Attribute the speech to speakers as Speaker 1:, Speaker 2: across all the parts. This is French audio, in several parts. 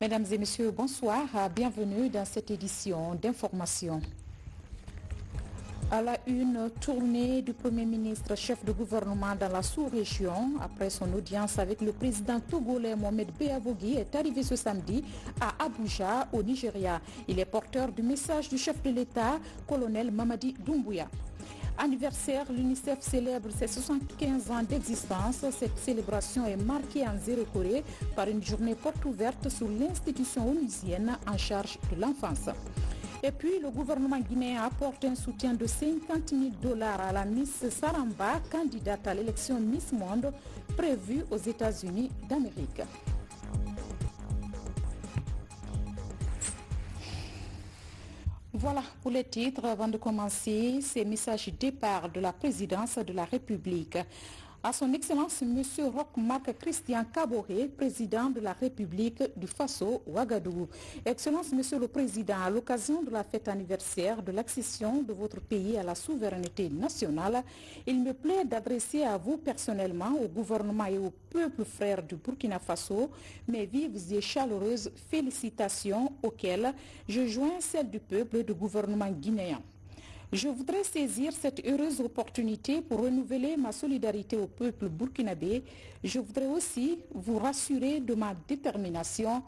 Speaker 1: Mesdames et messieurs, bonsoir. Bienvenue dans cette édition d'information. À la une, tournée du Premier ministre, chef de gouvernement dans la sous-région. Après son audience avec le président togolais Mohamed Beavogui est arrivé ce samedi à Abuja, au Nigeria. Il est porteur du message du chef de l'État, colonel Mamadi Doumbouya. Anniversaire, l'UNICEF célèbre ses 75 ans d'existence. Cette célébration est marquée en Zéro Corée par une journée porte ouverte sur l'institution onusienne en charge de l'enfance. Et puis, le gouvernement guinéen apporte un soutien de 50 000 $ à la Miss Saramba, candidate à l'élection Miss Monde prévue aux États-Unis d'Amérique. Voilà pour les titres. Avant de commencer, ces messages départ de la présidence de la République. À son Excellence, M. Roch-Marc Christian Kaboré, président de la République du Faso, Ouagadougou. Excellence, Monsieur le Président, à l'occasion de la fête anniversaire de l'accession de votre pays à la souveraineté nationale, il me plaît d'adresser à vous personnellement, au gouvernement et au peuple frère du Burkina Faso, mes vives et chaleureuses félicitations auxquelles je joins celles du peuple et du gouvernement guinéen. Je voudrais saisir cette heureuse opportunité pour renouveler ma solidarité au peuple burkinabé. Je voudrais aussi vous rassurer de ma détermination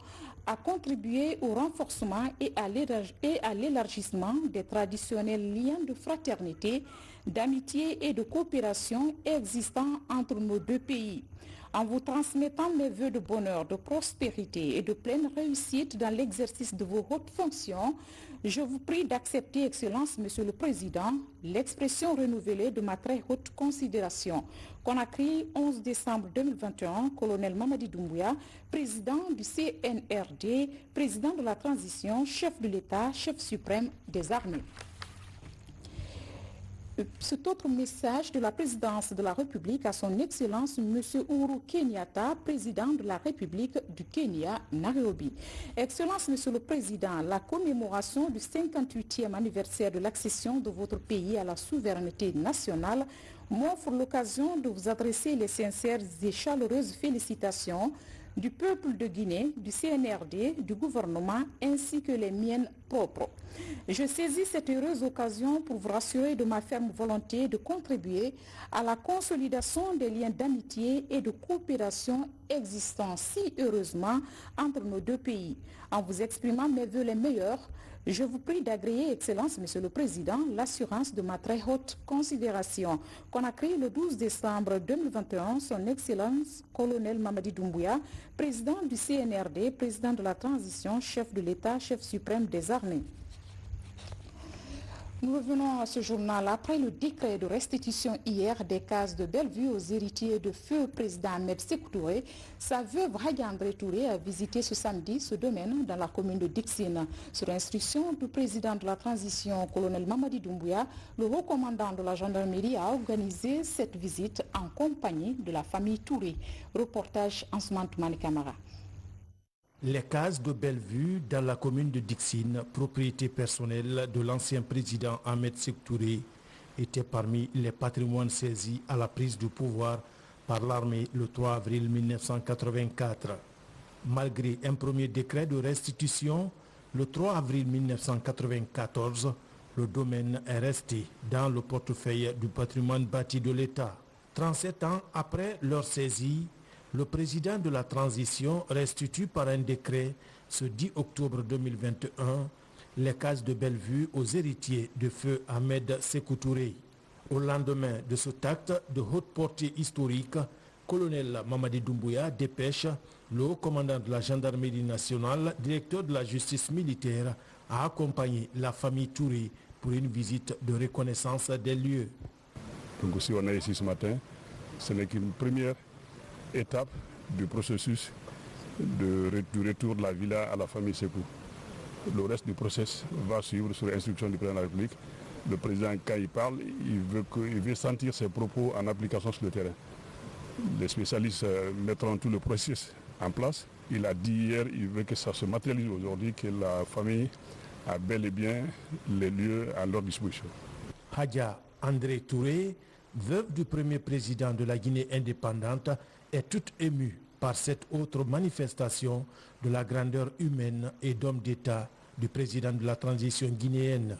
Speaker 1: à contribuer au renforcement et à l'élargissement des traditionnels liens de fraternité, d'amitié et de coopération existants entre nos deux pays. En vous transmettant mes vœux de bonheur, de prospérité et de pleine réussite dans l'exercice de vos hautes fonctions, je vous prie d'accepter, Excellence, Monsieur le Président, l'expression renouvelée de ma très haute considération. Conakry, 11 décembre 2021, colonel Mamadi Doumbouya, président du CNRD, président de la transition, chef de l'État, chef suprême des armées. Cet autre message de la présidence de la République à son Excellence M. Uhuru Kenyatta, président de la République du Kenya, Nairobi. Excellence Monsieur le Président, la commémoration du 58e anniversaire de l'accession de votre pays à la souveraineté nationale m'offre l'occasion de vous adresser les sincères et chaleureuses félicitations du peuple de Guinée, du CNRD, du gouvernement ainsi que les miennes propres. Je saisis cette heureuse occasion pour vous rassurer de ma ferme volonté de contribuer à la consolidation des liens d'amitié et de coopération existants si heureusement entre nos deux pays. En vous exprimant mes vœux les meilleurs, je vous prie d'agréer, Excellence, Monsieur le Président, l'assurance de ma très haute considération. Conakry, le 12 décembre 2021, son Excellence, colonel Mamadi Doumbouya, président du CNRD, président de la transition, chef de l'État, chef suprême des armées. Nous revenons à ce journal après le décret de restitution hier des cases de Bellevue aux héritiers de feu président Ahmed Sékou Touré. Sa veuve Hadja André Touré a visité ce samedi ce domaine dans la commune de Dixine. Sur instruction du président de la transition, colonel Mamadi Doumbouya, le haut commandant de la gendarmerie a organisé cette visite en compagnie de la famille Touré. Reportage Ansoumane Toumani Camara.
Speaker 2: Les cases de Bellevue dans la commune de Dixine, propriété personnelle de l'ancien président Ahmed Sékou Touré, étaient parmi les patrimoines saisis à la prise du pouvoir par l'armée le 3 avril 1984. Malgré un premier décret de restitution, le 3 avril 1994, le domaine est resté dans le portefeuille du patrimoine bâti de l'État. 37 ans après leur saisie, le président de la transition restitue par un décret ce 10 octobre 2021 les cases de Bellevue aux héritiers de feu Ahmed Sékou Touré. Au lendemain de cet acte de haute portée historique, colonel Mamadi Doumbouya dépêche le haut commandant de la gendarmerie nationale, directeur de la justice militaire, à accompagner la famille Touré pour une visite de reconnaissance des lieux.
Speaker 3: Donc si on est ici ce matin, ce n'est qu'une première étape du processus du retour de la villa à la famille Sékou. Le reste du processus va suivre sur l'instruction du président de la République. Le président, quand il parle, il veut sentir ses propos en application sur le terrain. Les spécialistes mettront tout le processus en place. Il a dit hier, il veut que ça se matérialise aujourd'hui, que la famille a bel et bien les lieux à leur disposition.
Speaker 2: Hadja André Touré, veuve du premier président de la Guinée indépendante, est toute émue par cette autre manifestation de la grandeur humaine et d'homme d'État du président de la transition guinéenne.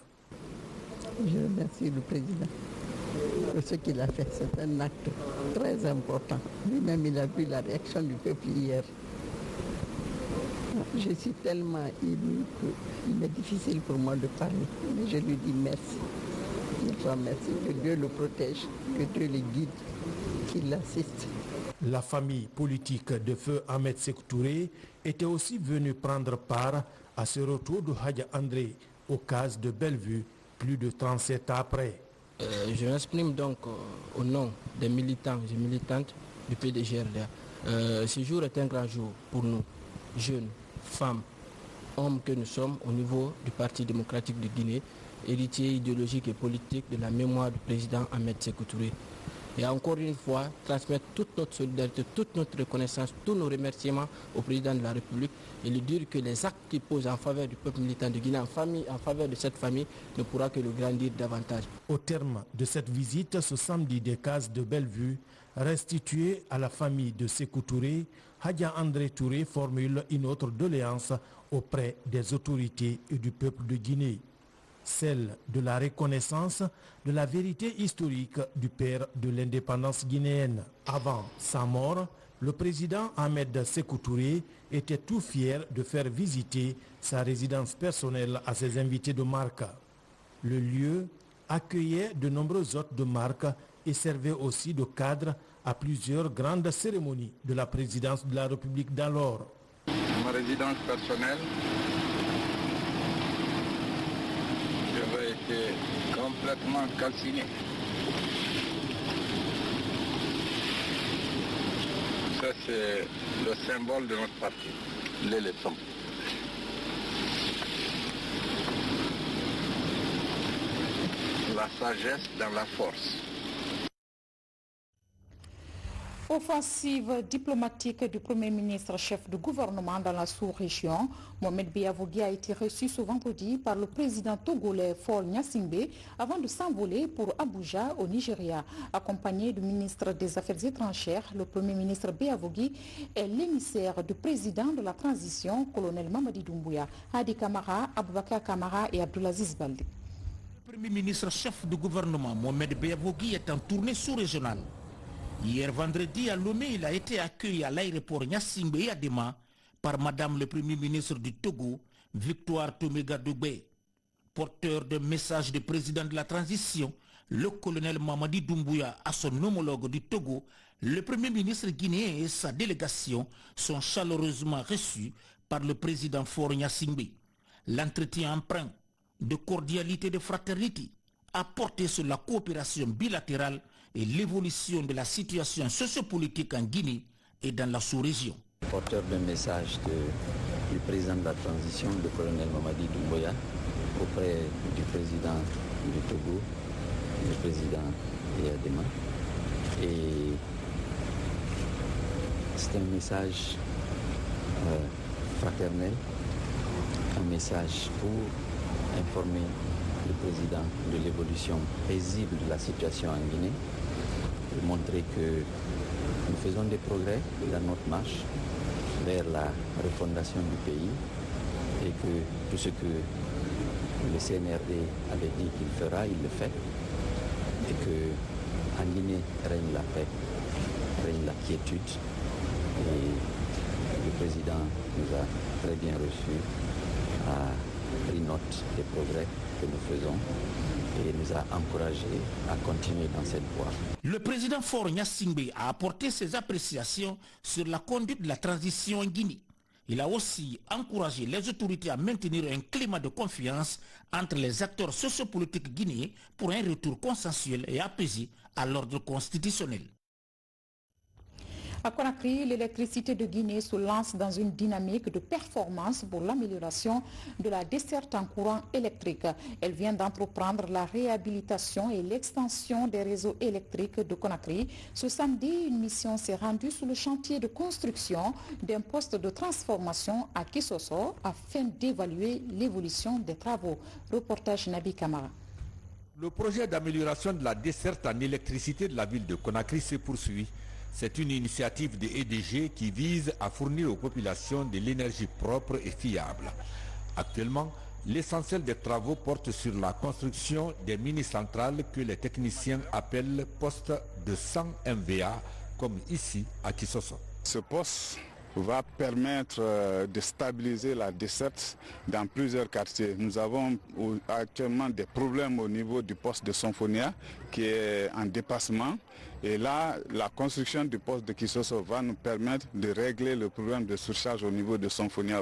Speaker 4: Je remercie le président pour ce qu'il a fait. C'est un acte très important. Lui-même, il a vu la réaction du peuple hier. Je suis tellement ému qu'il est difficile pour moi de parler. Mais je lui dis merci. Une fois merci, que Dieu le protège, que Dieu le guide, qu'il l'assiste.
Speaker 2: La famille politique de feu Ahmed Sékou Touré était aussi venue prendre part à ce retour de Hadja André aux cases de Bellevue, plus de 37 ans après.
Speaker 5: Je m'exprime donc au nom des militants et militantes du PDGRDA. Ce jour est un grand jour pour nous, jeunes, femmes, hommes que nous sommes au niveau du Parti démocratique de Guinée, héritier idéologique et politique de la mémoire du président Ahmed Sékou Touré. Et encore une fois, transmettre toute notre solidarité, toute notre reconnaissance, tous nos remerciements au président de la République et lui dire que les actes qu'il pose en faveur du peuple militant de Guinée, en faveur de cette famille, ne pourra que le grandir davantage.
Speaker 2: Au terme de cette visite, ce samedi des cases de Bellevue, restituées à la famille de Sékou Touré, Hadja André Touré formule une autre doléance auprès des autorités et du peuple de Guinée. Celle de la reconnaissance de la vérité historique du père de l'indépendance guinéenne. Avant sa mort, le président Ahmed Sékou Touré était tout fier de faire visiter sa résidence personnelle à ses invités de marque. Le lieu accueillait de nombreux hôtes de marque et servait aussi de cadre à plusieurs grandes cérémonies de la présidence de la République d'alors.
Speaker 6: Ma résidence personnelle, j'avais été complètement calciné. Ça, c'est le symbole de notre parti, l'éléphant. La sagesse dans la force.
Speaker 1: Offensive diplomatique du Premier ministre chef de gouvernement dans la sous-région, Mohamed Biavougui a été reçu ce vendredi par le président togolais Faure Gnassingbé avant de s'envoler pour Abuja au Nigeria. Accompagné du ministre des Affaires étrangères, le Premier ministre Biavougui est l'émissaire du président de la transition, colonel Mamadi Doumbouya, Hadi Kamara, Aboubakar Kamara et Abdulaziz Balde.
Speaker 7: Le Premier ministre chef de gouvernement Mohamed Biavougui est en tournée sous-régionale. Hier vendredi à Lomé, il a été accueilli à l'aéroport Gnassingbé à Dema par Madame le Premier ministre du Togo, Victoire Toméga Doubé. Porteur de message du président de la transition, le colonel Mamadi Doumbouya à son homologue du Togo, le Premier ministre guinéen et sa délégation sont chaleureusement reçus par le président Faure Gnassingbé. L'entretien empreint de cordialité et de fraternité a porté sur la coopération bilatérale et l'évolution de la situation sociopolitique en Guinée et dans la sous-région.
Speaker 8: Porteur d'un message du président de la transition, le colonel Mamadi Doumbouya, auprès du président du Togo, le président Yadema. Et c'est un message fraternel, un message pour informer le président de l'évolution paisible de la situation en Guinée, pour montrer que nous faisons des progrès dans notre marche vers la refondation du pays et que tout ce que le CNRD avait dit qu'il fera, il le fait, et qu'en Guinée règne la paix, règne la quiétude, et le président nous a très bien reçus, a pris note des progrès que nous faisons et nous a encouragés à continuer dans cette voie.
Speaker 7: Le président Faure Gnassingbé a apporté ses appréciations sur la conduite de la transition en Guinée. Il a aussi encouragé les autorités à maintenir un climat de confiance entre les acteurs sociopolitiques guinéens pour un retour consensuel et apaisé à l'ordre constitutionnel.
Speaker 1: À Conakry, l'électricité de Guinée se lance dans une dynamique de performance pour l'amélioration de la desserte en courant électrique. Elle vient d'entreprendre la réhabilitation et l'extension des réseaux électriques de Conakry. Ce samedi, une mission s'est rendue sur le chantier de construction d'un poste de transformation à Kissoso afin d'évaluer l'évolution des travaux. Reportage Nabi Kamara.
Speaker 9: Le projet d'amélioration de la desserte en électricité de la ville de Conakry se poursuit. C'est une initiative de EDG qui vise à fournir aux populations de l'énergie propre et fiable. Actuellement, l'essentiel des travaux porte sur la construction des mini-centrales que les techniciens appellent postes de 100 MVA, comme ici à Kisosso.
Speaker 10: Ce poste va permettre de stabiliser la desserte dans plusieurs quartiers. Nous avons actuellement des problèmes au niveau du poste de Symphonia qui est en dépassement. Et là, la construction du poste de Kisosso va nous permettre de régler le problème de surcharge au niveau de Symphonia.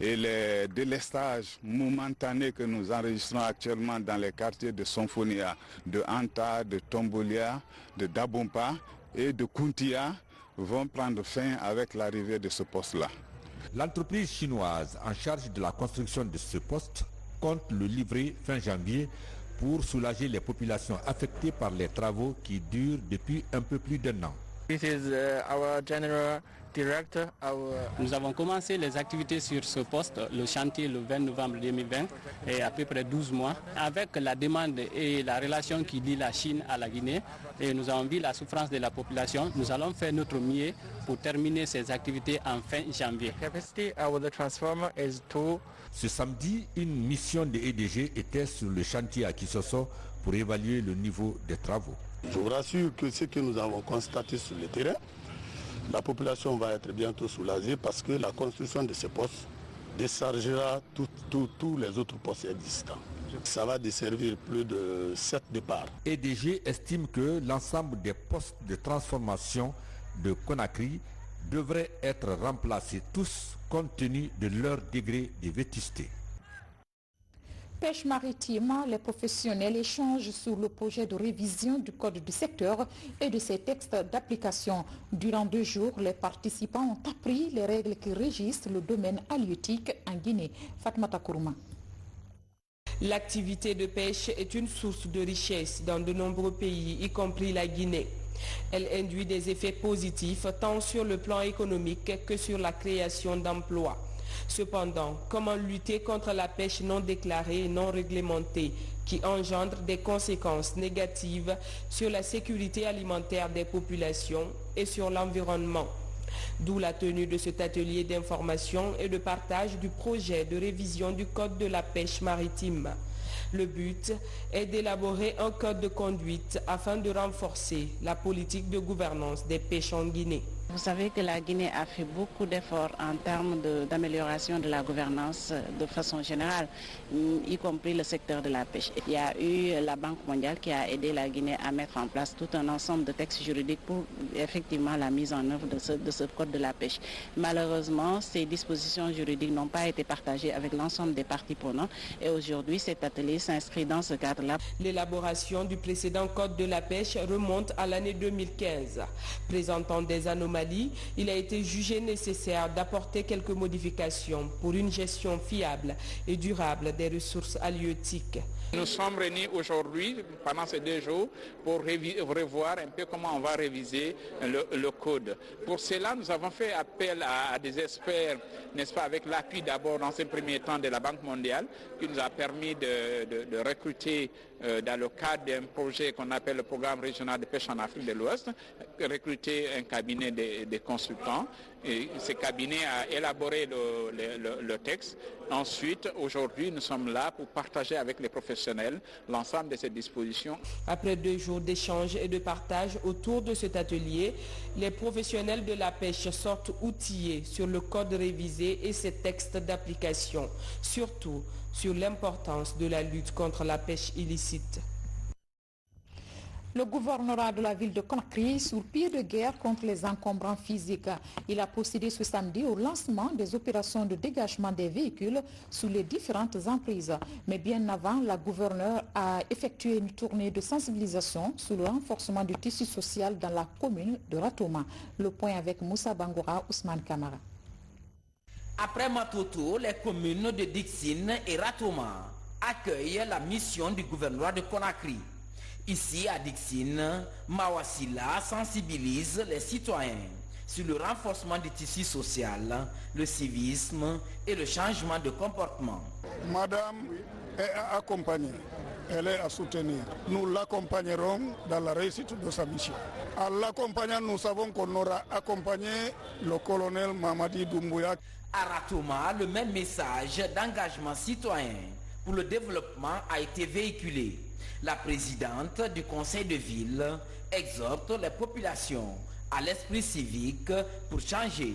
Speaker 10: Et les délestages momentanés que nous enregistrons actuellement dans les quartiers de Symphonia, de Anta, de Tombolia, de Dabompa et de Kuntia vont prendre fin avec l'arrivée de ce poste-là.
Speaker 9: L'entreprise chinoise en charge de la construction de ce poste compte le livrer fin janvier pour soulager les populations affectées par les travaux qui durent depuis un peu plus d'1 an.
Speaker 11: Nous avons commencé les activités sur ce poste, le chantier le 20 novembre 2020 et à peu près 12 mois. Avec la demande et la relation qui lie la Chine à la Guinée, et nous avons vu la souffrance de la population, nous allons faire notre mieux pour terminer ces activités en fin janvier.
Speaker 9: Ce samedi, une mission de EDG était sur le chantier à Kisosso pour évaluer le niveau des travaux.
Speaker 12: Je vous rassure que ce que nous avons constaté sur le terrain, la population va être bientôt soulagée parce que la construction de ces postes déchargera tous les autres postes existants. Ça va desservir plus de 7 départs.
Speaker 9: EDG estime que l'ensemble des postes de transformation de Conakry devraient être remplacés tous compte tenu de leur degré de vétusté.
Speaker 1: Pêche maritime, les professionnels échangent sur le projet de révision du code du secteur et de ses textes d'application. Durant 2 jours, les participants ont appris les règles qui régissent le domaine halieutique en Guinée. Fatmata Kourouma.
Speaker 13: L'activité de pêche est une source de richesse dans de nombreux pays, y compris la Guinée. Elle induit des effets positifs tant sur le plan économique que sur la création d'emplois. Cependant, comment lutter contre la pêche non déclarée et non réglementée qui engendre des conséquences négatives sur la sécurité alimentaire des populations et sur l'environnement? D'où la tenue de cet atelier d'information et de partage du projet de révision du Code de la pêche maritime. Le but est d'élaborer un code de conduite afin de renforcer la politique de gouvernance des pêches en Guinée.
Speaker 14: Vous savez que la Guinée a fait beaucoup d'efforts en termes d'amélioration de la gouvernance de façon générale, y compris le secteur de la pêche. Il y a eu la Banque mondiale qui a aidé la Guinée à mettre en place tout un ensemble de textes juridiques pour effectivement la mise en œuvre de ce code de la pêche. Malheureusement, ces dispositions juridiques n'ont pas été partagées avec l'ensemble des parties prenantes et aujourd'hui cet atelier s'inscrit dans ce cadre-là.
Speaker 13: L'élaboration du précédent code de la pêche remonte à l'année 2015. Présentant des anomalies, il a été jugé nécessaire d'apporter quelques modifications pour une gestion fiable et durable des ressources halieutiques.
Speaker 6: Nous sommes réunis aujourd'hui, pendant ces 2 jours, pour revoir un peu comment on va réviser le code. Pour cela, nous avons fait appel à des experts, n'est-ce pas, avec l'appui d'abord dans ce premier temps de la Banque mondiale, qui nous a permis de recruter dans le cadre d'un projet qu'on appelle le programme régional de pêche en Afrique de l'Ouest, recruter un cabinet de consultants. Et ce cabinet a élaboré le texte. Ensuite, aujourd'hui, nous sommes là pour partager avec les professionnels l'ensemble de ces dispositions.
Speaker 13: Après 2 jours d'échange et de partage autour de cet atelier, les professionnels de la pêche sortent outillés sur le code révisé et ses textes d'application, surtout sur l'importance de la lutte contre la pêche illicite.
Speaker 1: Le gouvernorat de la ville de Conakry sur pied de guerre contre les encombrants physiques. Il a procédé ce samedi au lancement des opérations de dégagement des véhicules sous les différentes emprises. Mais bien avant, la gouverneure a effectué une tournée de sensibilisation sur le renforcement du tissu social dans la commune de Ratoma. Le point avec Moussa Bangoura, Ousmane Kamara.
Speaker 15: Après Matoto, les communes de Dixine et Ratoma accueillent la mission du gouvernorat de Conakry. Ici, à Dixine, Mawasila sensibilise les citoyens sur le renforcement du tissu social, le civisme et le changement de comportement.
Speaker 10: Madame est accompagnée
Speaker 12: elle est à soutenir. Nous l'accompagnerons dans la réussite de sa mission. En l'accompagnant, nous savons qu'on aura accompagné le colonel Mamadi Doumbouya.
Speaker 15: À Ratoma, le même message d'engagement citoyen pour le développement a été véhiculé. La présidente du conseil de ville exhorte les populations à l'esprit civique pour changer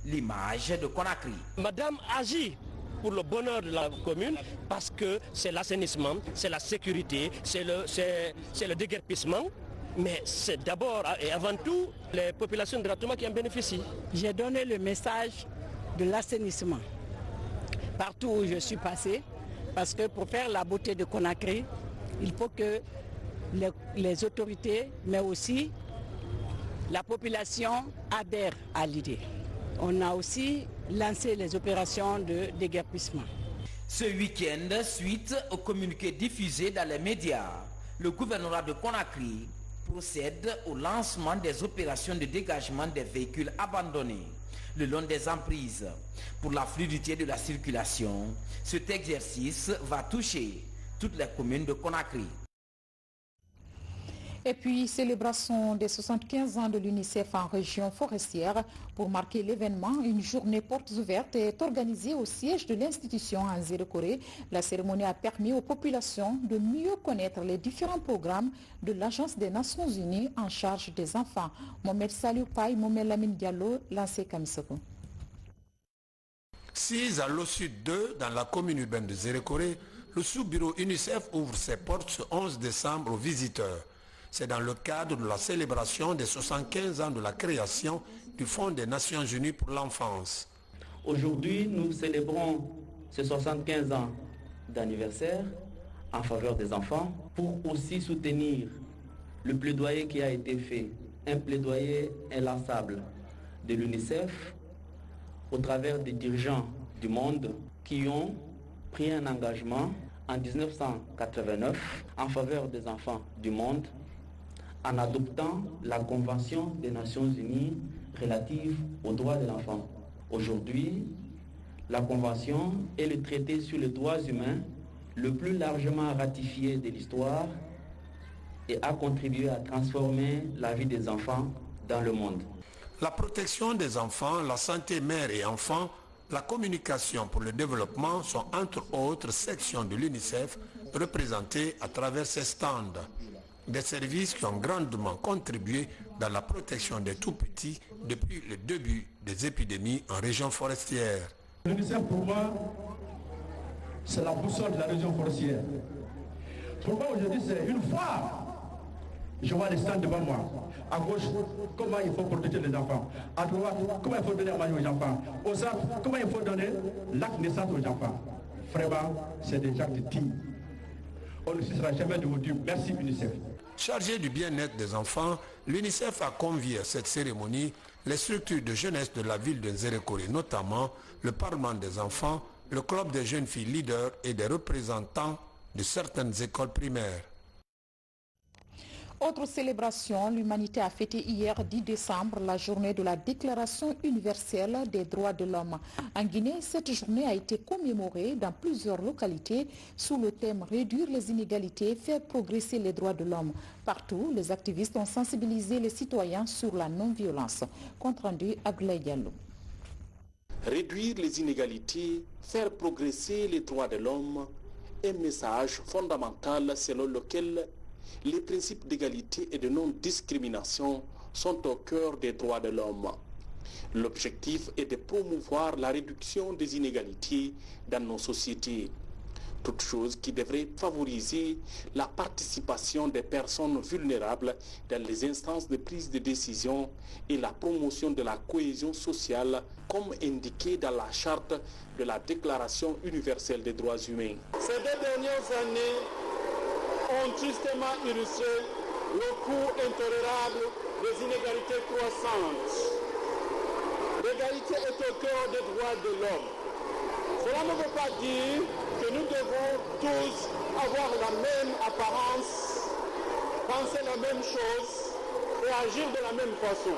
Speaker 15: l'image de Conakry.
Speaker 16: Madame agit pour le bonheur de la commune parce que c'est l'assainissement, c'est la sécurité, c'est le déguerpissement. Mais c'est d'abord et avant tout les populations de Ratoma qui en bénéficient.
Speaker 17: J'ai donné le message de l'assainissement partout où je suis passé, parce que pour faire la beauté de Conakry, il faut que les autorités, mais aussi la population adhèrent à l'idée. On a aussi lancé les opérations de déguerpissement.
Speaker 15: Ce week-end, suite au communiqué diffusé dans les médias, le gouvernorat de Conakry procède au lancement des opérations de dégagement des véhicules abandonnés le long des emprises. Pour la fluidité de la circulation, cet exercice va toucher toutes les communes de Conakry.
Speaker 1: Et puis, célébration des 75 ans de l'UNICEF en région forestière. Pour marquer l'événement, une journée portes ouvertes est organisée au siège de l'institution en Zérekoré. La cérémonie a permis aux populations de mieux connaître les différents programmes de l'Agence des Nations Unies en charge des enfants. Mohamed Salou Paye, Mohamed Lamine Diallo, lancé Kamisoko.
Speaker 18: 6 à l'O-Sud 2, dans la commune urbaine de Zérekoré, le sous-bureau UNICEF ouvre ses portes ce 11 décembre aux visiteurs. C'est dans le cadre de la célébration des 75 ans de la création du Fonds des Nations Unies pour l'enfance.
Speaker 19: Aujourd'hui, nous célébrons ces 75 ans d'anniversaire en faveur des enfants pour aussi soutenir le plaidoyer qui a été fait, un plaidoyer inlassable de l'UNICEF au travers des dirigeants du monde qui ont pris un engagement en 1989 en faveur des enfants du monde en adoptant la Convention des Nations Unies relative aux droits de l'enfant. Aujourd'hui, la Convention est le traité sur les droits humains le plus largement ratifié de l'histoire et a contribué à transformer la vie des enfants dans le monde.
Speaker 18: La protection des enfants, la santé mère et enfant, la communication pour le développement sont entre autres sections de l'UNICEF représentées à travers ces stands. Des services qui ont grandement contribué dans la protection des tout-petits depuis le début des épidémies en région forestière.
Speaker 20: L'UNICEF pour moi, c'est la boussole de la région forestière. Pour moi aujourd'hui c'est une fois. Je vois les stands devant moi. À gauche, comment il faut protéger les enfants. À droite, comment il faut donner à manger aux enfants. Au centre, comment il faut donner l'acte de naissance aux enfants. Vraiment, c'est des actes dignes. On ne cessera jamais de vous dire merci UNICEF.
Speaker 18: Chargé du bien-être des enfants, l'UNICEF a convié à cette cérémonie les structures de jeunesse de la ville de Zérekoré, notamment le Parlement des enfants, le club des jeunes filles leaders et des représentants de certaines écoles primaires.
Speaker 1: Autre célébration, l'humanité a fêté hier 10 décembre la journée de la Déclaration universelle des droits de l'homme. En Guinée, cette journée a été commémorée dans plusieurs localités sous le thème « Réduire les inégalités, faire progresser les droits de l'homme ». Partout, les activistes ont sensibilisé les citoyens sur la non-violence. Compte rendu Abdoulaye Diallo.
Speaker 21: Réduire les inégalités, faire progresser les droits de l'homme, un message fondamental selon lequel les principes d'égalité et de non-discrimination sont au cœur des droits de l'homme. L'objectif est de promouvoir la réduction des inégalités dans nos sociétés, toute chose qui devrait favoriser la participation des personnes vulnérables dans les instances de prise de décision et la promotion de la cohésion sociale comme indiqué dans la charte de la Déclaration universelle des droits humains.
Speaker 22: Ces 2 dernières années ont tristement illustré le coût intolérable des inégalités croissantes. L'égalité est au cœur des droits de l'homme. Cela ne veut pas dire que nous devons tous avoir la même apparence, penser la même chose et agir de la même façon.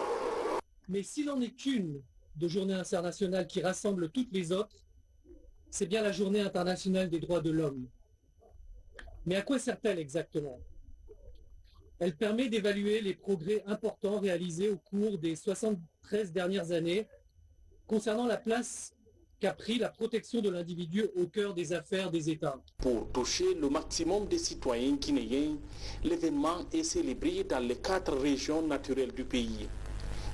Speaker 23: Mais s'il n'en est qu'une de journée internationale qui rassemble toutes les autres, c'est bien la journée internationale des droits de l'homme. Mais à quoi sert-elle exactement? Elle permet d'évaluer les progrès importants réalisés au cours des 73 dernières années concernant la place qu'a pris la protection de l'individu au cœur des affaires des États.
Speaker 21: Pour toucher le maximum des citoyens guinéens, l'événement est célébré dans les 4 régions naturelles du pays.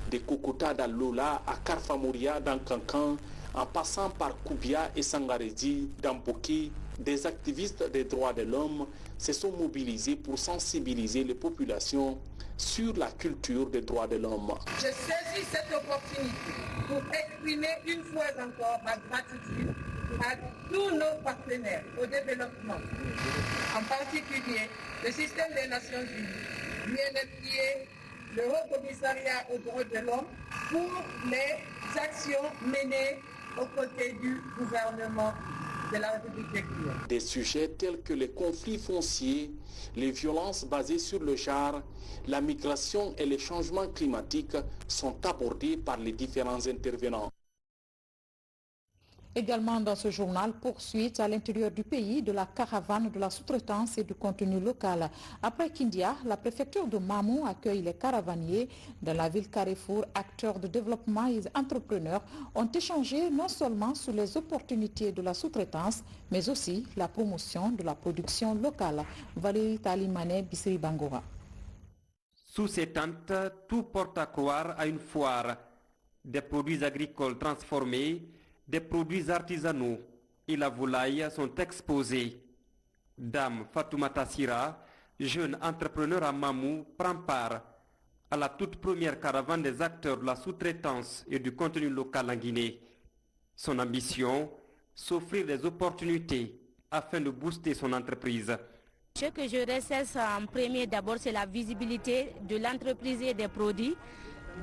Speaker 21: De Kokota d'Alola à Karfamouria dans Kankan, en passant par Koubia et Sangaredi dans Boké, des activistes des droits de l'homme se sont mobilisés pour sensibiliser les populations sur la culture des droits de l'homme.
Speaker 3: Je saisis cette opportunité pour exprimer une fois encore ma gratitude à tous nos partenaires au développement, en particulier le système des Nations Unies, l'UNFPA, le Haut Commissariat aux droits de l'homme, pour les actions menées aux côtés du gouvernement de la République des Guinée.
Speaker 21: Des sujets tels que les conflits fonciers, les violences basées sur le genre, la migration et les changements climatiques sont abordés par les différents intervenants.
Speaker 1: Également dans ce journal, poursuite à l'intérieur du pays de la caravane de la sous-traitance et du contenu local. Après Kindia, la préfecture de Mamou accueille les caravaniers. Dans la ville Carrefour, acteurs de développement et entrepreneurs ont échangé non seulement sur les opportunités de la sous-traitance, mais aussi la promotion de la production locale. Valérie Talimane, Bissiri Bangora.
Speaker 4: Sous ces tentes, tout porte à croire à une foire. Des produits agricoles transformés, des produits artisanaux et la volaille sont exposés. Dame Fatoumata Sira, jeune entrepreneur à Mamou, prend part à la toute première caravane des acteurs de la sous-traitance et du contenu local en Guinée. Son ambition, s'offrir des opportunités afin de booster son entreprise.
Speaker 5: Ce que je recherche en premier d'abord, c'est la visibilité de l'entreprise et des produits.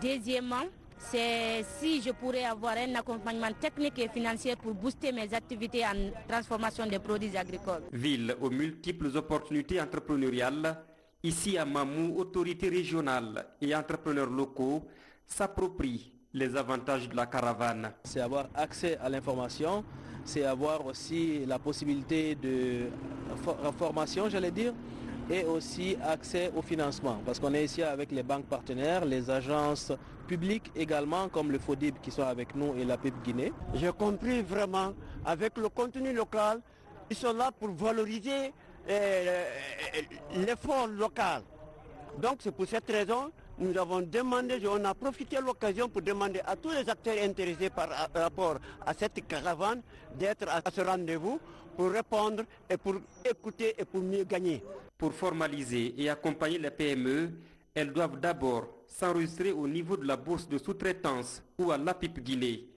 Speaker 5: Deuxièmement, c'est si je pourrais avoir un accompagnement technique et financier pour booster mes activités en transformation des produits agricoles.
Speaker 4: Ville aux multiples opportunités entrepreneuriales, ici à Mamou, autorités régionales et entrepreneurs locaux s'approprient les avantages de la caravane.
Speaker 24: C'est avoir accès à l'information, c'est avoir aussi la possibilité de formation, j'allais dire, et aussi accès au financement, parce qu'on est ici avec les banques partenaires, les agences publiques également, comme le FODIB qui sont avec nous et la PIB Guinée.
Speaker 25: J'ai compris vraiment, avec le contenu local, ils sont là pour valoriser l'effort local. Donc c'est pour cette raison, nous avons demandé, on a profité de l'occasion pour demander à tous les acteurs intéressés par rapport à cette caravane d'être à ce rendez-vous pour répondre et pour écouter et pour mieux gagner.
Speaker 4: Pour formaliser et accompagner les PME, elles doivent d'abord s'enregistrer au niveau de la bourse de sous-traitance ou à l'APIP Guinée.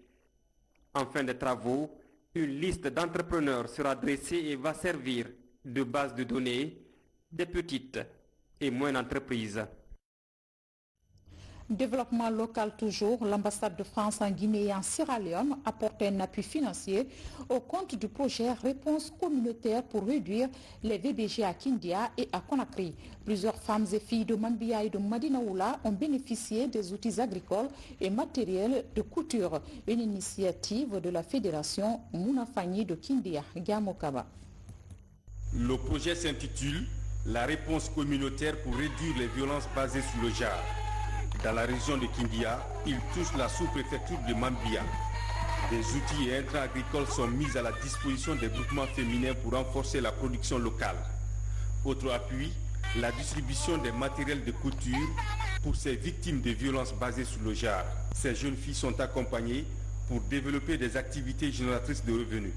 Speaker 4: En fin de travaux, une liste d'entrepreneurs sera dressée et va servir de base de données des petites et moyennes entreprises.
Speaker 1: Développement local toujours, l'ambassade de France en Guinée et en Sierra Leone apporte un appui financier au compte du projet Réponse communautaire pour réduire les VBG à Kindia et à Conakry. Plusieurs femmes et filles de Mambia et de Madinaoula ont bénéficié des outils agricoles et matériels de couture, une initiative de la fédération Mounafani de Kindia, Gamokaba.
Speaker 26: Le projet s'intitule La réponse communautaire pour réduire les violences basées sur le genre. Dans la région de Kindia, il touche la sous-préfecture de Mambia. Des outils et intrants agricoles sont mis à la disposition des groupements féminins pour renforcer la production locale. Autre appui, la distribution des matériels de couture pour ces victimes de violences basées sur le genre. Ces jeunes filles sont accompagnées pour développer des activités génératrices de revenus.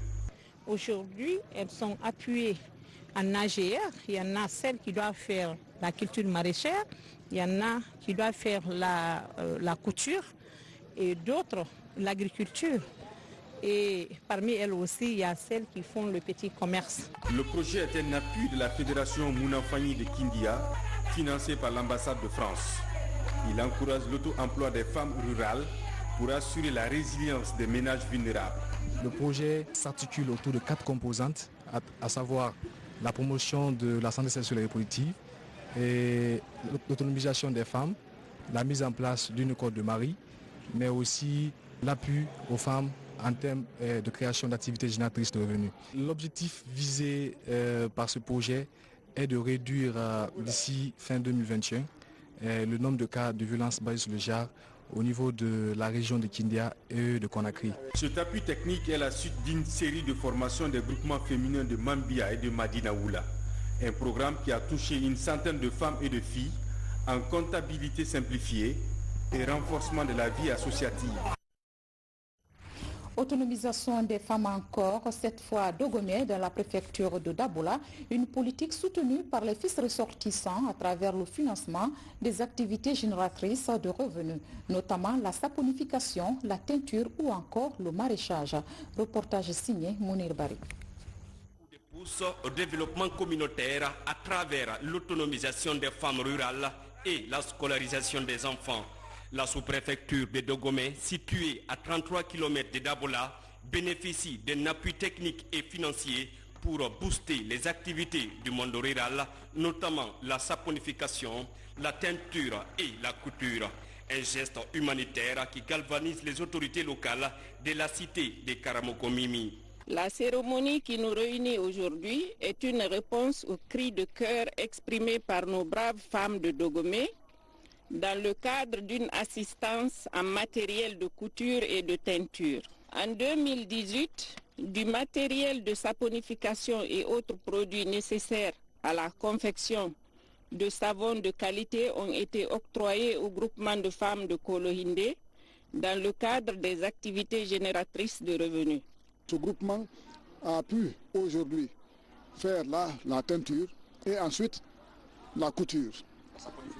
Speaker 27: Aujourd'hui, elles sont appuyées en AGR. Il y en a celles qui doivent faire la culture maraîchère, il y en a qui doivent faire la couture et d'autres l'agriculture. Et parmi elles aussi, il y a celles qui font le petit commerce.
Speaker 26: Le projet est un appui de la fédération Mounafani de Kindia, financé par l'ambassade de France. Il encourage l'auto-emploi des femmes rurales pour assurer la résilience des ménages vulnérables.
Speaker 28: Le projet s'articule autour de 4 composantes, à savoir la promotion de la santé sexuelle et reproductive, et l'autonomisation des femmes, la mise en place d'une corde de mari, mais aussi l'appui aux femmes en termes de création d'activités génératrices de revenus. L'objectif visé par ce projet est de réduire d'ici fin 2021 le nombre de cas de violences basées sur le genre au niveau de la région de Kindia et de Conakry.
Speaker 26: Cet appui technique est la suite d'une série de formations des groupements féminins de Mambia et de Madinaoula. Un programme qui a touché une centaine de femmes et de filles en comptabilité simplifiée et renforcement de la vie associative.
Speaker 1: Autonomisation des femmes encore, cette fois à Dogomé, dans la préfecture de Dabola, une politique soutenue par les fils ressortissants à travers le financement des activités génératrices de revenus, notamment la saponification, la teinture ou encore le maraîchage. Reportage signé Mounir Bari.
Speaker 2: Pousse au développement communautaire à travers l'autonomisation des femmes rurales et la scolarisation des enfants. La sous-préfecture de Dogomé, située à 33 km de Dabola, bénéficie d'un appui technique et financier pour booster les activités du monde rural, notamment la saponification, la teinture et la couture. Un geste humanitaire qui galvanise les autorités locales de la cité de Karamokomimi.
Speaker 27: La cérémonie qui nous réunit aujourd'hui est une réponse au cri de cœur exprimé par nos braves femmes de Dogomé dans le cadre d'une assistance en matériel de couture et de teinture. En 2018, du matériel de saponification et autres produits nécessaires à la confection de savons de qualité ont été octroyés au groupement de femmes de Kolohinde dans le cadre des activités génératrices de revenus.
Speaker 6: Ce groupement a pu aujourd'hui faire la teinture et ensuite la couture,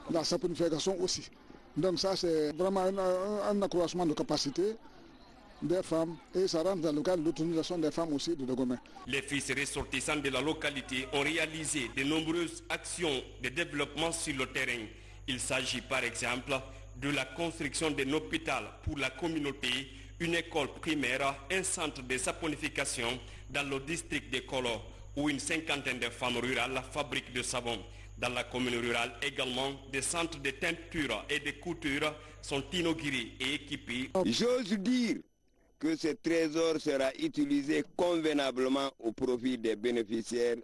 Speaker 6: la saponification aussi. Donc ça c'est vraiment un accroissement de capacité des femmes et ça rentre dans le cadre de l'autonomisation des femmes aussi de Dogomé.
Speaker 2: Les fils ressortissants de la localité ont réalisé de nombreuses actions de développement sur le terrain. Il s'agit par exemple de la construction d'un hôpital pour la communauté, une école primaire, un centre de saponification dans le district de Kolo, où une cinquantaine de femmes rurales fabriquent de savon. Dans la commune rurale également, des centres de teinture et de couture sont inaugurés et équipés.
Speaker 7: J'ose dire que ce trésor sera utilisé convenablement au profit des bénéficiaires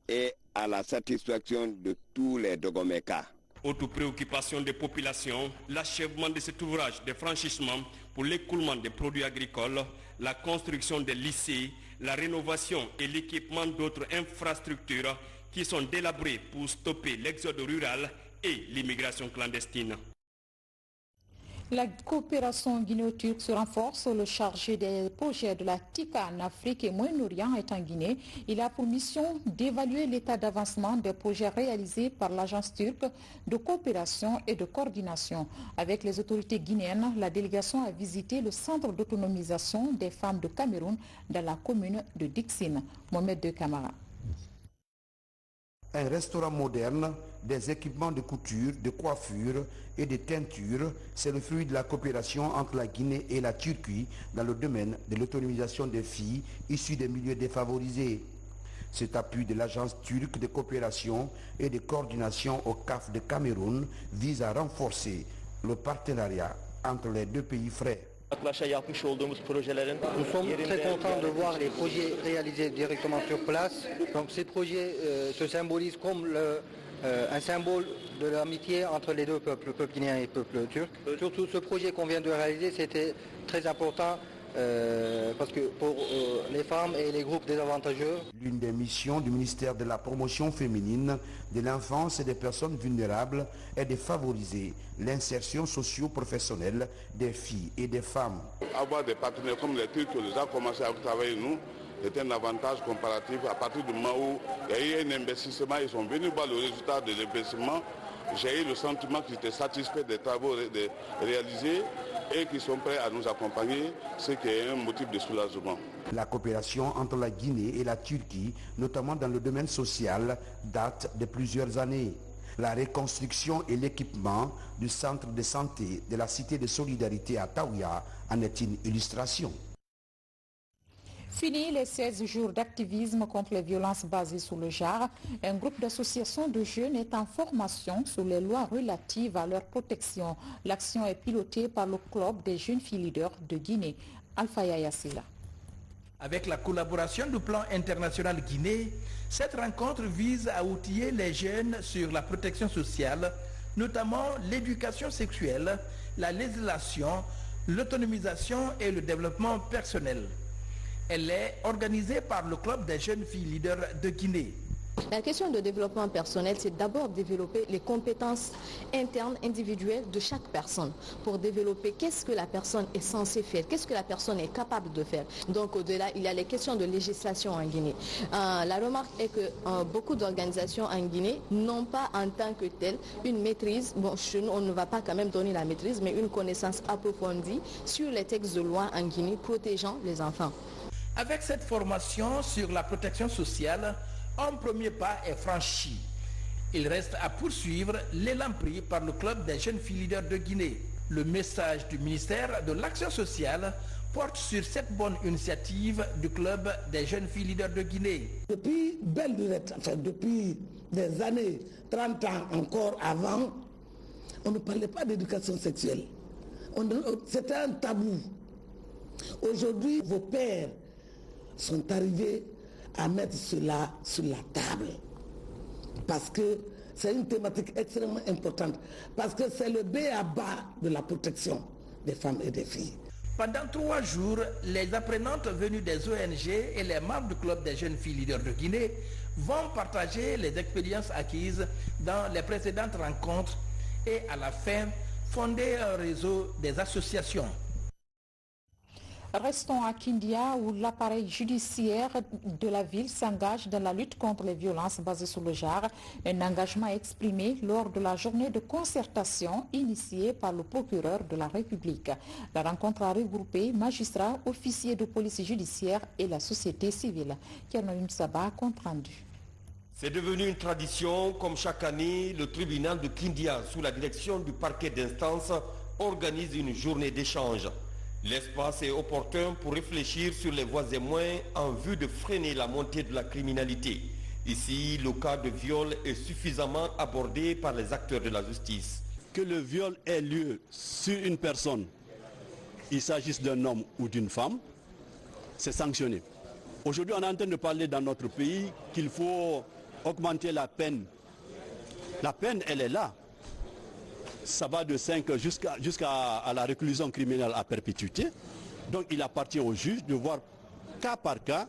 Speaker 7: et à la satisfaction de tous les Dogomékas.
Speaker 2: Autre préoccupation des populations, l'achèvement de cet ouvrage de franchissement pour l'écoulement des produits agricoles, la construction des lycées, la rénovation et l'équipement d'autres infrastructures qui sont délabrées pour stopper l'exode rural et l'immigration clandestine.
Speaker 1: La coopération guinéo-turque se renforce. Le chargé des projets de la TICA en Afrique et Moyen-Orient est en Guinée. Il a pour mission d'évaluer l'état d'avancement des projets réalisés par l'agence turque de coopération et de coordination. Avec les autorités guinéennes, la délégation a visité le centre d'autonomisation des femmes de Cameroun dans la commune de Dixine. Mohamed De Camara.
Speaker 8: Un restaurant moderne, des équipements de couture, de coiffure et de teinture, c'est le fruit de la coopération entre la Guinée et la Turquie dans le domaine de l'autonomisation des filles issues des milieux défavorisés. Cet appui de l'agence turque de coopération et de coordination au CAF de Cameroun vise à renforcer le partenariat entre les deux pays frères.
Speaker 9: Nous sommes très contents de voir les projets réalisés directement sur place. Donc ces projets se symbolisent comme un symbole de l'amitié entre les deux peuples, le peuple guinéen et le peuple turc. Surtout ce projet qu'on vient de réaliser, c'était très important parce que pour les femmes et les groupes désavantageux.
Speaker 8: L'une des missions du ministère de la promotion féminine, de l'enfance et des personnes vulnérables est de favoriser l'insertion socio-professionnelle des filles et des femmes.
Speaker 11: Avoir des partenaires comme les Turcs qui ont commencé à travailler nous, c'est un avantage comparatif. À partir du moment où il y a eu un investissement, ils sont venus voir le résultat de l'investissement. J'ai eu le sentiment qu'ils étaient satisfaits des travaux réalisés et qu'ils sont prêts à nous accompagner, ce qui est un motif de soulagement.
Speaker 8: La coopération entre la Guinée et la Turquie, notamment dans le domaine social, date de plusieurs années. La reconstruction et l'équipement du centre de santé de la cité de solidarité à Taouya en est une illustration.
Speaker 1: Fini les 16 jours d'activisme contre les violences basées sur le genre. Un groupe d'associations de jeunes est en formation sur les lois relatives à leur protection. L'action est pilotée par le club des jeunes filles leaders de Guinée. Alpha Yassila.
Speaker 10: Avec la collaboration du plan international Guinée, cette rencontre vise à outiller les jeunes sur la protection sociale, notamment l'éducation sexuelle, la législation, l'autonomisation et le développement personnel. Elle est organisée par le Club des jeunes filles leaders de Guinée.
Speaker 12: La question de développement personnel, c'est d'abord développer les compétences internes, individuelles de chaque personne pour développer qu'est-ce que la personne est censée faire, qu'est-ce que la personne est capable de faire. Donc au-delà, il y a les questions de législation en Guinée. La remarque est que beaucoup d'organisations en Guinée n'ont pas en tant que telle une maîtrise, bon chez nous on ne va pas quand même donner la maîtrise, mais une connaissance approfondie sur les textes de loi en Guinée protégeant les enfants.
Speaker 10: Avec cette formation sur la protection sociale, un premier pas est franchi. Il reste à poursuivre l'élan pris par le Club des jeunes filles leaders de Guinée. Le message du ministère de l'Action sociale porte sur cette bonne initiative du Club des jeunes filles leaders de Guinée.
Speaker 13: Depuis belle lurette, depuis des années, 30 ans encore avant, on ne parlait pas d'éducation sexuelle. C'était un tabou. Aujourd'hui, vos pères sont arrivés à mettre cela sur la table. Parce que c'est une thématique extrêmement importante. Parce que c'est le b.a.-ba de la protection des femmes et des filles.
Speaker 10: Pendant 3 jours, les apprenantes venues des ONG et les membres du Club des jeunes filles leaders de Guinée vont partager les expériences acquises dans les précédentes rencontres et à la fin, fonder un réseau des associations.
Speaker 1: Restons à Kindia où l'appareil judiciaire de la ville s'engage dans la lutte contre les violences basées sur le genre. Un engagement exprimé lors de la journée de concertation initiée par le procureur de la République. La rencontre a regroupé magistrats, officiers de police judiciaire et la société civile. Kernoïm Saba, compte rendu.
Speaker 2: C'est devenu une tradition. Comme chaque année, le tribunal de Kindia, sous la direction du parquet d'instance, organise une journée d'échange. L'espace est opportun pour réfléchir sur les voies et moyens en vue de freiner la montée de la criminalité. Ici, le cas de viol est suffisamment abordé par les acteurs de la justice.
Speaker 14: Que le viol ait lieu sur une personne, il s'agisse d'un homme ou d'une femme, c'est sanctionné. Aujourd'hui, on est en train de parler dans notre pays qu'il faut augmenter la peine. La peine, elle est là. Ça va de 5 jusqu'à la réclusion criminelle à perpétuité. Donc il appartient au juge de voir cas par cas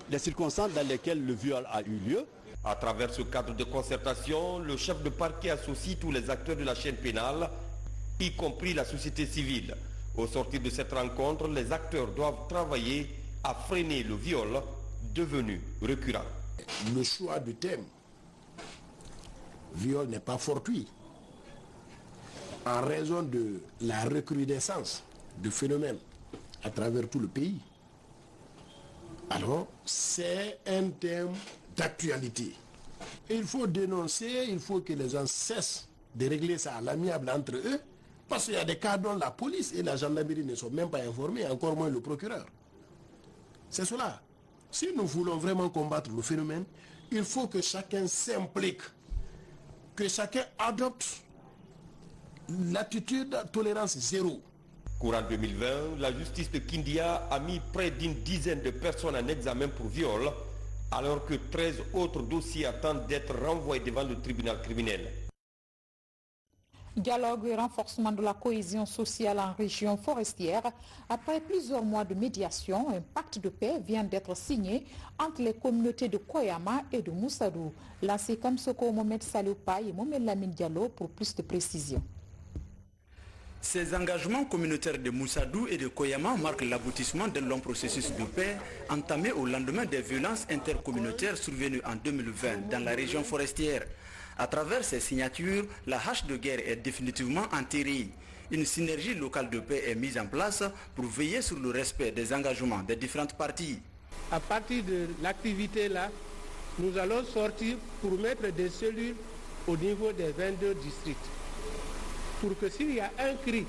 Speaker 14: les circonstances dans lesquelles le viol a eu lieu.
Speaker 2: À travers ce cadre de concertation, le chef de parquet associe tous les acteurs de la chaîne pénale, y compris la société civile. Au sortir de cette rencontre, les acteurs doivent travailler à freiner le viol devenu récurrent.
Speaker 15: Le choix du thème, viol n'est pas fortuit. En raison de la recrudescence de phénomènes à travers tout le pays. Alors, c'est un thème d'actualité. Il faut dénoncer, il faut que les gens cessent de régler ça à l'amiable entre eux, parce qu'il y a des cas dont la police et la gendarmerie ne sont même pas informés, encore moins le procureur. C'est cela. Si nous voulons vraiment combattre le phénomène, il faut que chacun s'implique, que chacun adopte l'attitude tolérance zéro.
Speaker 2: Courant 2020, la justice de Kindia a mis près d'une dizaine de personnes en examen pour viol, alors que 13 autres dossiers attendent d'être renvoyés devant le tribunal criminel.
Speaker 1: Dialogue et renforcement de la cohésion sociale en région forestière. Après plusieurs mois de médiation, un pacte de paix vient d'être signé entre les communautés de Koyama et de Moussadou. Lancé comme Soko Mohamed Saloupaï et Mohamed Lamine Diallo pour plus de précisions.
Speaker 16: Ces engagements communautaires de Moussadou et de Koyama marquent l'aboutissement d'un long processus de paix entamé au lendemain des violences intercommunautaires survenues en 2020 dans la région forestière. À travers ces signatures, la hache de guerre est définitivement enterrée. Une synergie locale de paix est mise en place pour veiller sur le respect des engagements des différentes parties.
Speaker 17: À partir de l'activité là, nous allons sortir pour mettre des cellules au niveau des 22 districts. Pour que s'il y a un cri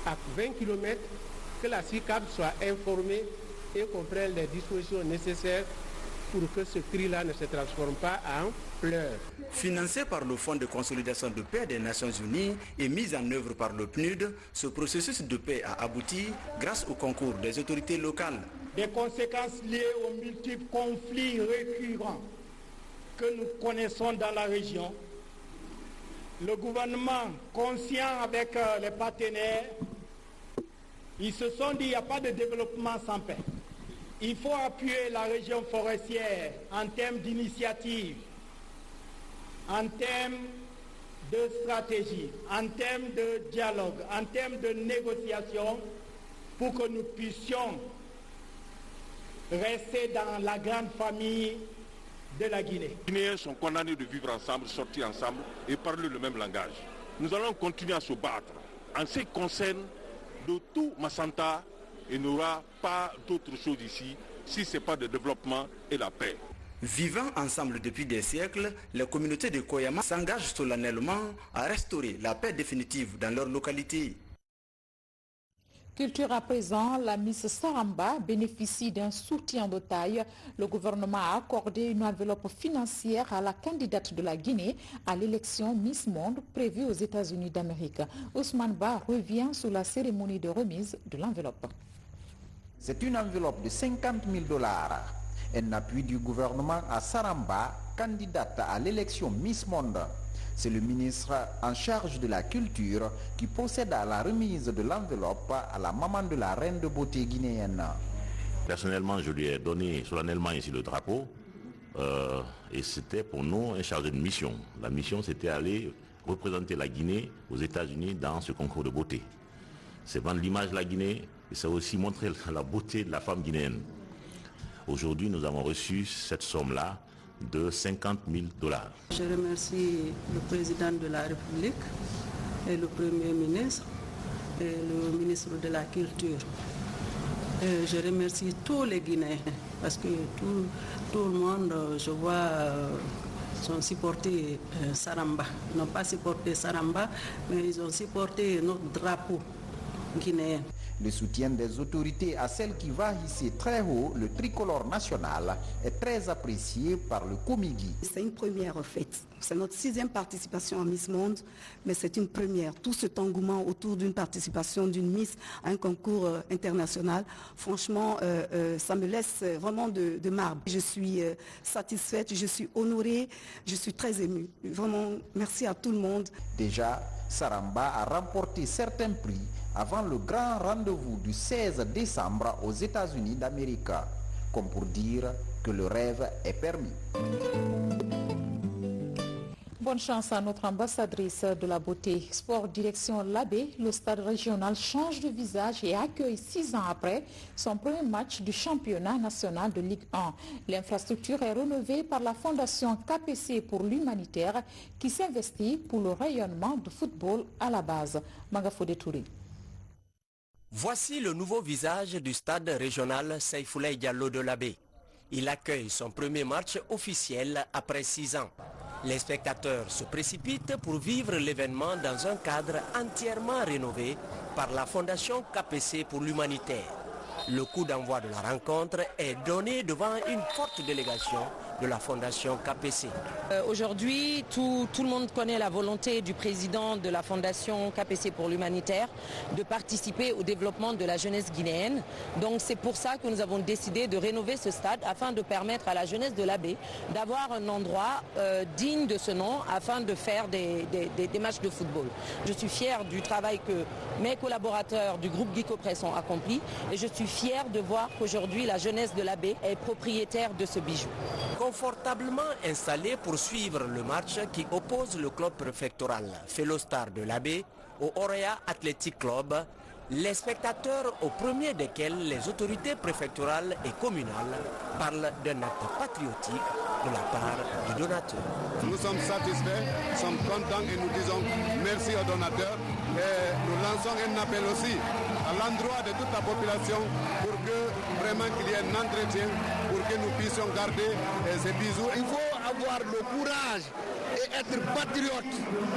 Speaker 17: à 20 km, que la CICAP soit informée et qu'on prenne les dispositions nécessaires pour que ce cri-là ne se transforme pas en pleurs.
Speaker 16: Financé par le Fonds de consolidation de paix des Nations Unies et mis en œuvre par le PNUD, ce processus de paix a abouti grâce au concours des autorités locales.
Speaker 3: des conséquences liées aux multiples conflits récurrents que nous connaissons dans la région, le gouvernement, conscient avec les partenaires, ils se sont dit qu'il n'y a pas de développement sans paix. Il faut appuyer la région forestière en termes d'initiative, en termes de stratégie, en termes de dialogue, en termes de négociation, pour que nous puissions rester dans la grande famille de la Guinée.
Speaker 5: Les Guinéens sont condamnés de vivre ensemble, sortir ensemble et parler le même langage. Nous allons continuer à se battre en ce qui concerne de tout Massanta. Il n'y aura pas d'autre chose ici si ce n'est pas le développement et la paix.
Speaker 16: Vivant ensemble depuis des siècles, les communautés de Koyama s'engagent solennellement à restaurer la paix définitive dans leur localité.
Speaker 1: Culture à présent, la Miss Saramba bénéficie d'un soutien de taille. Le gouvernement a accordé une enveloppe financière à la candidate de la Guinée à l'élection Miss Monde prévue aux États-Unis d'Amérique. Ousmane Ba revient sur la cérémonie de remise de l'enveloppe.
Speaker 18: C'est une enveloppe de 50 000 $. Un appui du gouvernement à Saramba, candidate à l'élection Miss Monde. C'est le ministre en charge de la culture qui procède à la remise de l'enveloppe à la maman de la reine de beauté guinéenne.
Speaker 19: Personnellement, je lui ai donné solennellement ici le drapeau et c'était pour nous un chargé de mission. La mission, c'était aller représenter la Guinée aux États-Unis dans ce concours de beauté. C'est vendre l'image de la Guinée et c'est aussi montrer la beauté de la femme guinéenne. Aujourd'hui, nous avons reçu cette somme-là de 50 000 $.
Speaker 20: Je remercie le président de la République et le Premier ministre et le ministre de la Culture. Et je remercie tous les Guinéens parce que tout le monde, je vois, ont supporté Saramba. Ils n'ont pas supporté Saramba, mais ils ont supporté notre drapeau guinéen.
Speaker 18: Le soutien des autorités à celle qui va hisser très haut le tricolore national est très apprécié par le Komigi.
Speaker 21: C'est une première fête. C'est notre 6e participation à Miss Monde, mais c'est une première. Tout cet engouement autour d'une participation d'une Miss à un concours international, franchement, ça me laisse vraiment de marbre. Je suis satisfaite, je suis honorée, je suis très émue. Vraiment, merci à tout le monde.
Speaker 18: Déjà, Saramba a remporté certains prix avant le grand rendez-vous du 16 décembre aux États-Unis d'Amérique, comme pour dire que le rêve est permis.
Speaker 1: Bonne chance à notre ambassadrice de la beauté. Sport direction Labé, le stade régional change de visage et accueille 6 ans après son premier match du championnat national de Ligue 1. L'infrastructure est rénovée par la fondation KPC pour l'humanitaire qui s'investit pour le rayonnement du football à la base. Magafodé Touré.
Speaker 22: Voici le nouveau visage du stade régional Seyfoulay Diallo de Labé. Il accueille son premier match officiel après 6 ans. Les spectateurs se précipitent pour vivre l'événement dans un cadre entièrement rénové par la Fondation KPC pour l'humanitaire. Le coup d'envoi de la rencontre est donné devant une forte délégation de la Fondation KPC.
Speaker 23: Aujourd'hui, tout le monde connaît la volonté du président de la Fondation KPC pour l'humanitaire de participer au développement de la jeunesse guinéenne. Donc c'est pour ça que nous avons décidé de rénover ce stade afin de permettre à la jeunesse de l'Abbé d'avoir un endroit digne de ce nom afin de faire des matchs de football. Je suis fier du travail que mes collaborateurs du groupe Guico Press ont accompli et je suis fier de voir qu'aujourd'hui la jeunesse de l'Abbé est propriétaire de ce bijou.
Speaker 22: Confortablement installé pour suivre le match qui oppose le club préfectoral Felostar de l'Abbé au Orea Athletic Club, les spectateurs au premier desquels les autorités préfectorales et communales parlent d'un acte patriotique de la part du donateur.
Speaker 29: Nous sommes satisfaits, nous sommes contents et nous disons merci au donateur et nous lançons un appel aussi à l'endroit de toute la population pour que vraiment qu'il y ait un entretien pour que nous puissions garder ces bisous.
Speaker 30: Il faut avoir le courage et être patriote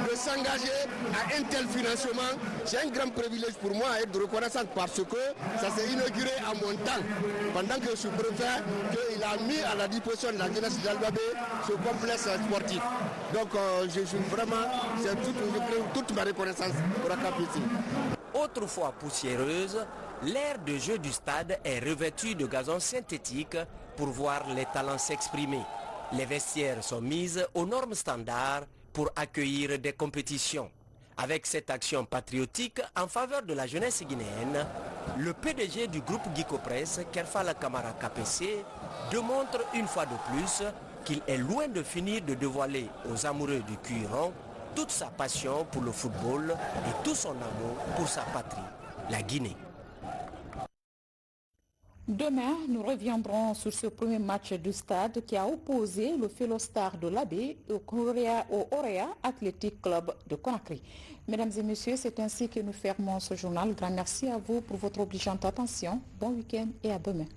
Speaker 30: de s'engager à un tel financement. C'est un grand privilège pour moi d'être reconnaissant parce que ça s'est inauguré à mon temps, pendant que je suis préfet, qu'il a mis à la disposition de la jeunesse d'Albabé ce complexe sportif. Donc je suis vraiment, c'est toute ma reconnaissance pour la KPC.
Speaker 22: Autrefois poussiéreuse, L'aire de jeu du stade est revêtue de gazon synthétique pour voir les talents s'exprimer. Les vestiaires sont mises aux normes standards pour accueillir des compétitions. Avec cette action patriotique en faveur de la jeunesse guinéenne, le PDG du groupe Guicopress, Kerfala Kamara KPC, démontre une fois de plus qu'il est loin de finir de dévoiler aux amoureux du cuir rond toute sa passion pour le football et tout son amour pour sa patrie, la Guinée.
Speaker 1: Demain, nous reviendrons sur ce premier match du stade qui a opposé le Fellow-Star de l'Abbé au Orea Athletic Club de Conakry. Mesdames et messieurs, c'est ainsi que nous fermons ce journal. Grand merci à vous pour votre obligeante attention. Bon week-end et à demain.